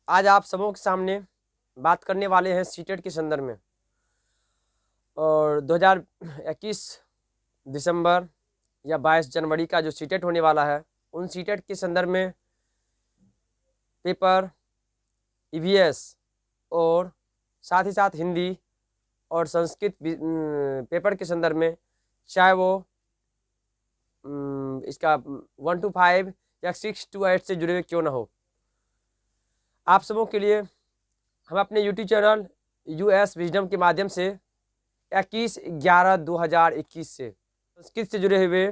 आज आप सबों के सामने बात करने वाले हैं सीटेट के संदर्भ में। और 2021 दिसंबर या 22 जनवरी का जो सीटेट होने वाला है, उन सीटेट के संदर्भ में पेपर, ईवीएस और साथ ही साथ हिंदी और संस्कृत पेपर के संदर्भ में, चाहे वो इसका 1 to 5 या 6 to 8 से जुड़े हुए क्यों ना हो, आप सबों के लिए हम अपने यूट्यूब चैनल यूएस विजडम के माध्यम से 21/11/2021 से संस्कृत से जुड़े हुए,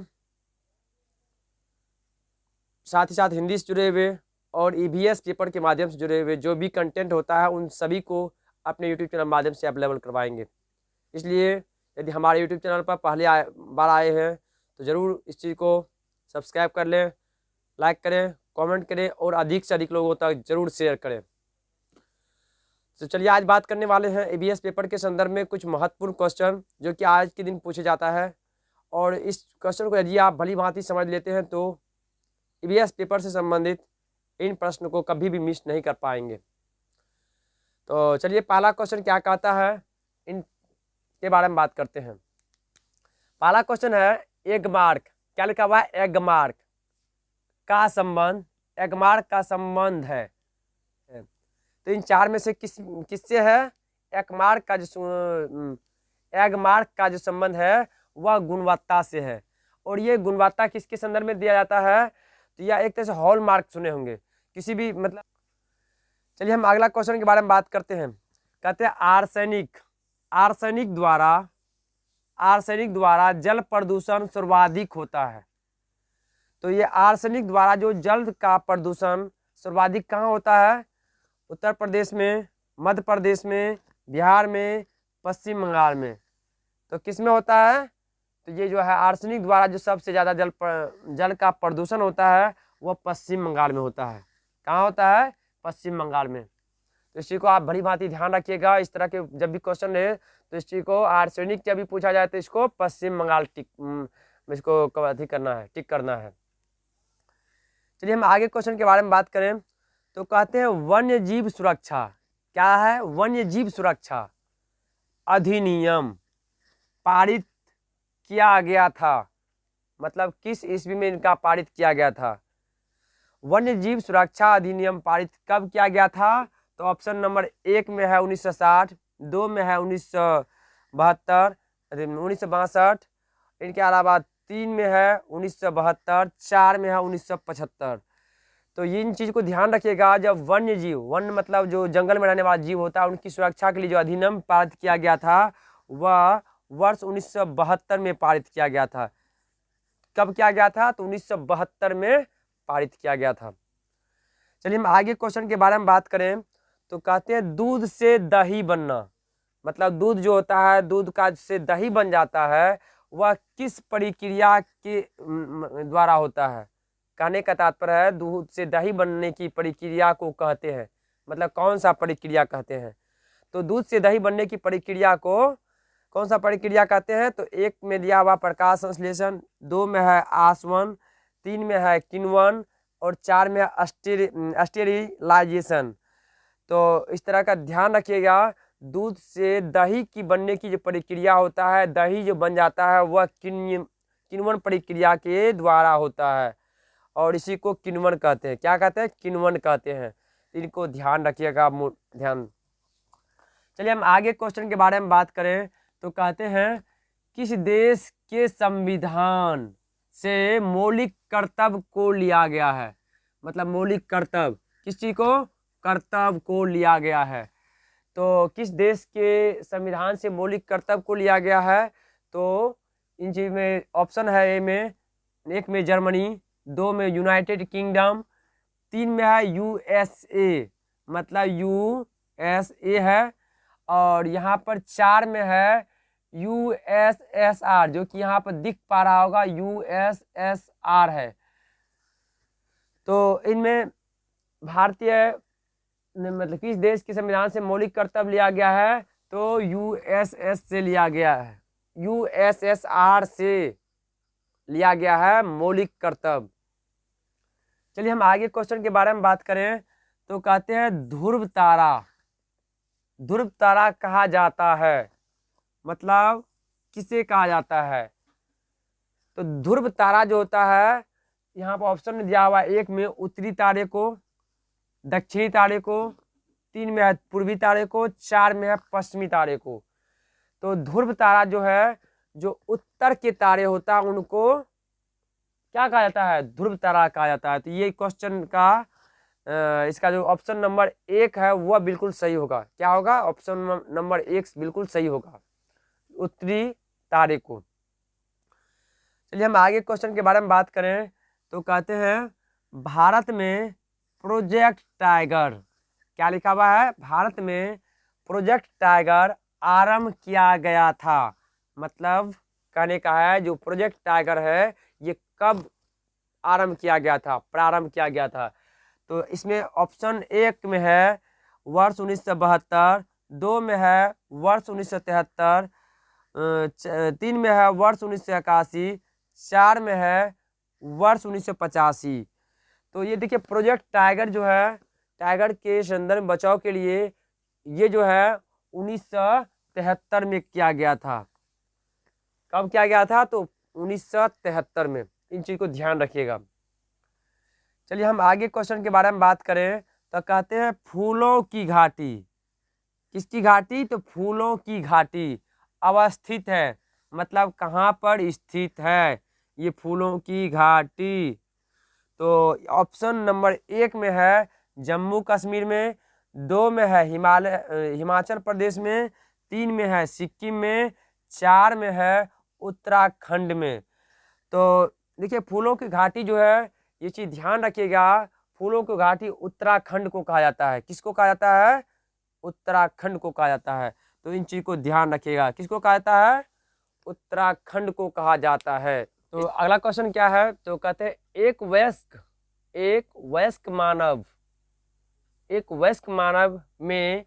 साथ ही साथ हिंदी से जुड़े हुए और ईवीएस पेपर के माध्यम से जुड़े हुए जो भी कंटेंट होता है, उन सभी को अपने यूट्यूब चैनल माध्यम से अवेलेबल करवाएंगे। इसलिए यदि हमारे यूट्यूब चैनल पर पहले बार आए हैं तो ज़रूर इस चीज़ को सब्सक्राइब कर लें, लाइक करें, कमेंट करें और अधिक से अधिक लोगों तक जरूर शेयर करें। तो चलिए आज बात करने वाले हैं ईवीएस पेपर के संदर्भ में कुछ महत्वपूर्ण क्वेश्चन जो कि आज के दिन पूछे जाता है। और इस क्वेश्चन को यदि आप भली भांति समझ लेते हैं तो ईवीएस पेपर से संबंधित इन प्रश्न को कभी भी मिस नहीं कर पाएंगे। तो चलिए पहला क्वेश्चन क्या कहता है, इन के बारे में बात करते हैं। पहला क्वेश्चन है एग मार्क। क्या लिखा हुआ है? एग मार्क का संबंध, एग मार्क का संबंध है। तो इन चार में से किससे है? एग मार्क का जो संबंध है वह गुणवत्ता से है। और ये गुणवत्ता किसके संदर्भ में दिया जाता है? तो यह एक तरह से हॉल मार्क सुने होंगे किसी भी मतलब। चलिए हम अगला क्वेश्चन के बारे में बात करते हैं। कहते हैं आर्सेनिक द्वारा जल प्रदूषण सर्वाधिक होता है। तो ये आर्सेनिक द्वारा जो जल का प्रदूषण सर्वाधिक कहाँ होता है? उत्तर प्रदेश में, मध्य प्रदेश में, बिहार में, पश्चिम बंगाल में। तो किस में होता है? तो ये जो है आर्सेनिक द्वारा जो सबसे ज़्यादा जल का प्रदूषण होता है वह पश्चिम बंगाल में होता है। कहाँ होता है? पश्चिम बंगाल में। तो इस चीज़ को आप भली भांति ध्यान रखिएगा। इस तरह के जब भी क्वेश्चन है तो इस चीज़ को आर्सेनिक जब भी पूछा जाए तो इसको पश्चिम बंगाल इसको टिक करना है। चलिए हम आगे क्वेश्चन के बारे में बात करें तो कहते हैं वन्य जीव सुरक्षा। क्या है? वन्य जीव सुरक्षा अधिनियम पारित किया गया था। मतलब किस ईस्वी में इनका पारित किया गया था? वन्य जीव सुरक्षा अधिनियम पारित कब किया गया था? तो ऑप्शन नंबर 1 में है 1960, 2 में है 1962, इनके अलावा 3 में है 1972, 4 में है 1975। तो इन चीज़ को ध्यान रखिएगा। जब वन्य मतलब जो जंगल में रहने वाला जीव होता है उनकी सुरक्षा के लिए जो अधिनियम पारित किया गया था वह वर्ष 1972 में पारित किया गया था। कब किया गया था? तो 1972 में पारित किया गया था। चलिए हम आगे क्वेश्चन के बारे में बात करें तो कहते हैं दूध से दही बनना। मतलब दूध जो होता है, दूध का से दही बन जाता है, वह किस प्रक्रिया के द्वारा होता है? कहने का तात्पर्य है दूध से दही बनने की प्रक्रिया को कहते हैं। मतलब कौन सा प्रक्रिया कहते हैं? तो दूध से दही बनने की प्रक्रिया को कौन सा प्रक्रिया कहते हैं? तो 1 में दिया हुआ प्रकाश संश्लेषण, 2 में है आसवन, 3 में है किण्वन और 4 में है स्टेरिलाइजेशन। तो इस तरह का ध्यान रखिएगा। दूध से दही की बनने की जो प्रक्रिया होता है, दही जो बन जाता है वह किण्वन प्रक्रिया के द्वारा होता है और इसी को किण्वन कहते हैं। क्या कहते हैं? किण्वन कहते हैं। इनको ध्यान रखिएगा, ध्यान। चलिए हम आगे क्वेश्चन के बारे में बात करें तो कहते हैं किस देश के संविधान से मौलिक कर्तव्य को लिया गया है? मतलब मौलिक कर्तव्य, किस चीज को? कर्तव्य को लिया गया है। तो किस देश के संविधान से मौलिक कर्तव्य को लिया गया है? तो इन चीज में ऑप्शन है ए में, 1 में जर्मनी, 2 में यूनाइटेड किंगडम, 3 में है यूएसए, मतलब यूएसए है, और यहाँ पर 4 में है यूएसएसआर, जो कि यहाँ पर दिख पा रहा होगा यूएसएसआर है। तो इनमें भारतीय मतलब किस देश के संविधान से मौलिक कर्तव्य लिया गया है? तो यूएसएस से लिया गया है, यूएसएसआर से लिया गया है मौलिक कर्तव्य। चलिए हम आगे क्वेश्चन के बारे में बात करें तो कहते हैं ध्रुव तारा। ध्रुव तारा कहा जाता है, मतलब किसे कहा जाता है? तो ध्रुव तारा जो होता है, यहाँ पर ऑप्शन में दिया हुआ है, 1 में उत्तरी तारे को, दक्षिणी तारे को, 3 में है पूर्वी तारे को, 4 में है पश्चिमी तारे को। तो ध्रुव तारा जो है, जो उत्तर के तारे होता है उनको क्या कहा जाता है? ध्रुव तारा कहा जाता है। तो ये क्वेश्चन का इसका जो ऑप्शन नंबर 1 है वह बिल्कुल सही होगा। क्या होगा? ऑप्शन नंबर 1 बिल्कुल सही होगा, उत्तरी तारे को। चलिए हम आगे क्वेश्चन के बारे में बात करें तो कहते हैं भारत में प्रोजेक्ट टाइगर, क्या लिखा हुआ है? भारत में प्रोजेक्ट टाइगर आरंभ किया गया था। मतलब कहने का है जो प्रोजेक्ट टाइगर है ये कब आरंभ किया गया था, प्रारंभ किया गया था? तो इसमें ऑप्शन 1 में है वर्ष 1972, 2 में है वर्ष 1973, 3 में है वर्ष 1981, 4 में है वर्ष 1985। तो ये देखिए प्रोजेक्ट टाइगर जो है, टाइगर के संदर्भ में बचाव के लिए ये जो है 1973 में किया गया था। कब किया गया था? तो 1973 में। इन चीज को ध्यान रखिएगा। चलिए हम आगे क्वेश्चन के बारे में बात करें तो कहते हैं फूलों की घाटी। किसकी घाटी? तो फूलों की घाटी अवस्थित है, मतलब कहाँ पर स्थित है ये फूलों की घाटी? तो ऑप्शन नंबर 1 में है जम्मू कश्मीर में, 2 में है हिमाचल प्रदेश में, 3 में है सिक्किम में, 4 में है उत्तराखंड में। तो देखिए फूलों की घाटी जो है, ये चीज ध्यान रखिएगा, फूलों की घाटी उत्तराखंड को कहा जाता है। किसको कहा जाता है? उत्तराखंड को कहा जाता है। तो इन चीज को ध्यान रखिएगा, किसको कहा जाता है? उत्तराखंड को कहा जाता है। तो अगला क्वेश्चन क्या है? तो कहते हैं एक वयस्क मानव में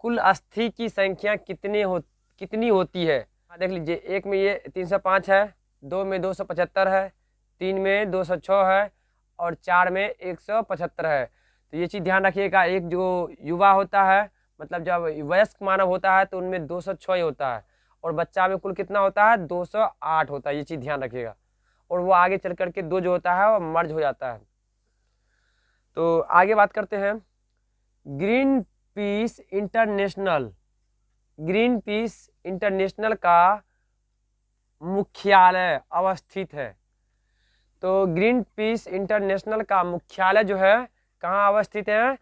कुल अस्थि की संख्या कितनी होती है? देख लीजिए, 1 में ये 305 है, 2 में 275 है, 3 में 206 है और 4 में 175 है। तो ये चीज़ ध्यान रखिएगा, एक जो युवा होता है, मतलब जब वयस्क मानव होता है तो उनमें 206 ही होता है और बच्चा में कुल कितना होता है? 208 होता है। ये चीज़ ध्यान रखिएगा। और वो आगे चल करके 2 जो होता है वो मर्ज हो जाता है। तो आगे बात करते हैं ग्रीन पीस इंटरनेशनल का मुख्यालय अवस्थित है। तो ग्रीन पीस इंटरनेशनल का मुख्यालय जो है कहाँ अवस्थित है?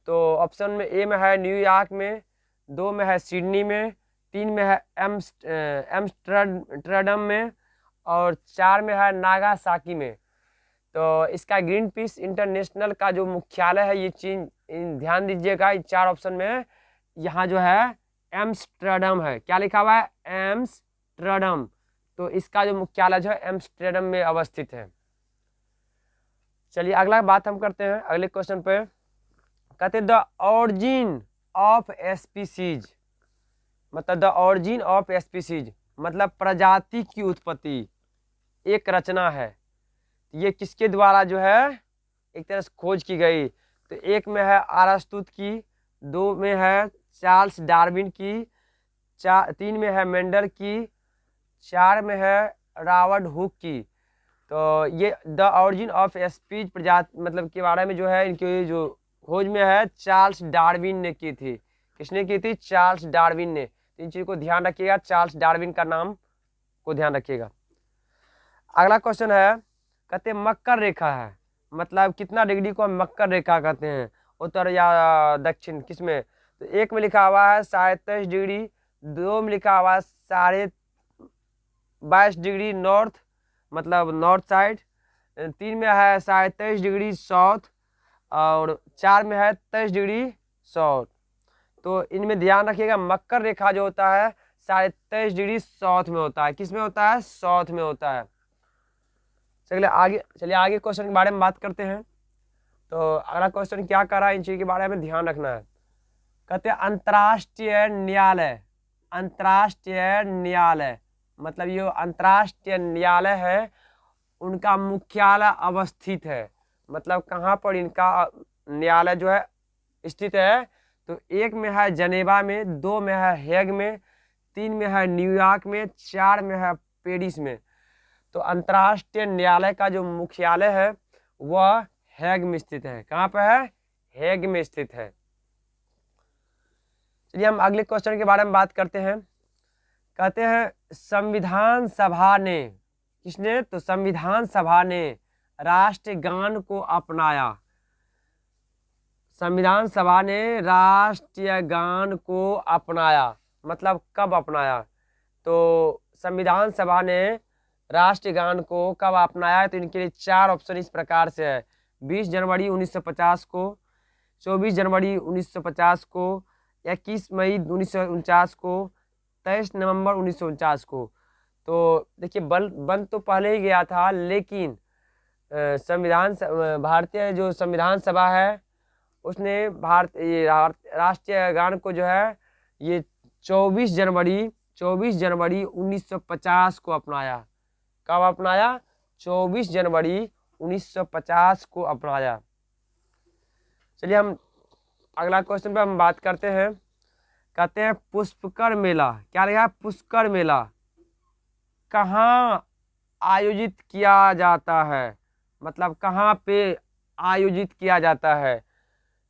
तो ऑप्शन में ए में है न्यूयॉर्क में, 2 में है सिडनी में, 3 में है एम्स्टर्डम में और 4 में है नागासाकी में। तो इसका ग्रीन पीस इंटरनेशनल का जो मुख्यालय है, ये चीज ध्यान दीजिएगा, इन 4 ऑप्शन में यहाँ जो है एम्स्टर्डम है। क्या लिखा हुआ है? एम्स्टर्डम। तो इसका जो मुख्यालय जो है एम्स्टर्डम में अवस्थित है। चलिए अगला बात हम करते हैं अगले क्वेश्चन पे। कहते हैं द ऑरिजिन ऑफ स्पीसीज, मतलब द ऑरिजिन ऑफ स्पीसीज मतलब प्रजाति की उत्पत्ति एक रचना है। ये किसके द्वारा जो है एक तरह से खोज की गई? तो 1 में है अरस्तुत की, 2 में है चार्ल्स डार्विन की, 3 में है मेंडल की, 4 में है रॉबर्ट हुक की। तो ये द ऑरिजिन ऑफ स्पीच प्रजाति मतलब के बारे में जो है इनकी जो खोज में है चार्ल्स डार्विन ने की थी। किसने की थी? चार्ल्स डार्विन ने। इन चीज़ को ध्यान रखिएगा, चार्ल्स डार्विन का नाम को ध्यान रखिएगा। अगला क्वेश्चन है, कहते हैं मकर रेखा है, मतलब कितना डिग्री को हम मकर रेखा कहते हैं, उत्तर या दक्षिण, किसमें? तो 1 में लिखा हुआ है 27.5 डिग्री, 2 में लिखा हुआ है 22.5 डिग्री नॉर्थ मतलब नॉर्थ साइड, 3 में है 23.5 डिग्री साउथ और 4 में है 23 डिग्री साउथ। तो इनमें ध्यान रखिएगा, मकर रेखा जो होता है 23.5 डिग्री साउथ में होता है। किस में होता है? साउथ में होता है। चलिए आगे क्वेश्चन के बारे में बात करते हैं। तो अगला क्वेश्चन क्या कर रहा है, इन चीज़ के बारे में ध्यान रखना है। कहते हैं अंतर्राष्ट्रीय न्यायालय मतलब ये अंतर्राष्ट्रीय न्यायालय है, उनका मुख्यालय अवस्थित है, मतलब कहाँ पर इनका न्यायालय जो है स्थित है? तो एक में है जनेवा में, 2 में है हेग में, 3 में है न्यूयॉर्क में, 4 में है पेरिस में। तो अंतर्राष्ट्रीय न्यायालय का जो मुख्यालय है वह हेग में स्थित है। कहाँ पे है? हेग में स्थित है। चलिए हम अगले क्वेश्चन के बारे में बात करते हैं। कहते हैं संविधान सभा ने, किसने? तो संविधान सभा ने राष्ट्रगान को अपनाया। संविधान सभा ने राष्ट्रीय गान को अपनाया, मतलब कब अपनाया? तो संविधान सभा ने राष्ट्रीय गान को कब अपनाया? तो इनके लिए 4 ऑप्शन इस प्रकार से है। 20 जनवरी 1950 को, 24 जनवरी 1950 को, 21 मई 1949 को, 23 नवंबर 1949 को। तो देखिए बन तो पहले ही गया था, लेकिन भारतीय जो संविधान सभा है उसने ये राष्ट्रीय गान को जो है ये 24 जनवरी 1950 को अपनाया। कब अपनाया? 24 जनवरी 1950 को अपनाया। चलिए हम अगला क्वेश्चन पे हम बात करते हैं। कहते हैं पुष्कर मेला, क्या लिखा है? पुष्कर मेला कहाँ आयोजित किया जाता है? मतलब कहाँ पे आयोजित किया जाता है?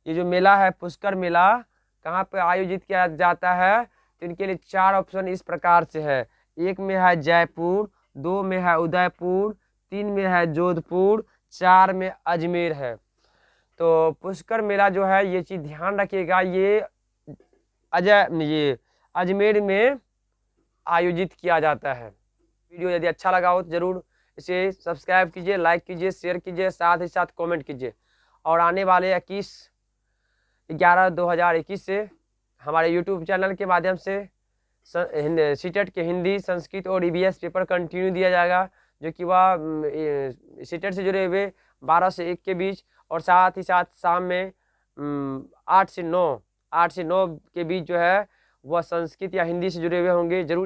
ये जो मेला है पुष्कर मेला कहाँ पे आयोजित किया जाता है? तो इनके लिए 4 ऑप्शन इस प्रकार से है। 1 में है जयपुर, 2 में है उदयपुर, 3 में है जोधपुर, 4 में अजमेर है। तो पुष्कर मेला जो है ये चीज़ ध्यान रखिएगा, ये अजमेर में आयोजित किया जाता है। वीडियो यदि अच्छा लगा हो तो जरूर इसे सब्सक्राइब कीजिए, लाइक कीजिए, शेयर कीजिए, साथ ही साथ कमेंट कीजिए। और आने वाले 21/11/2021 से हमारे यूट्यूब चैनल के माध्यम से सीटेट के हिंदी, संस्कृत और ईवीएस पेपर कंटिन्यू दिया जाएगा, जो कि वह सीटेट से जुड़े हुए 12 से 1 के बीच, और साथ ही साथ शाम में 8 से 9 के बीच जो है वह संस्कृत या हिंदी से जुड़े हुए होंगे। जरूर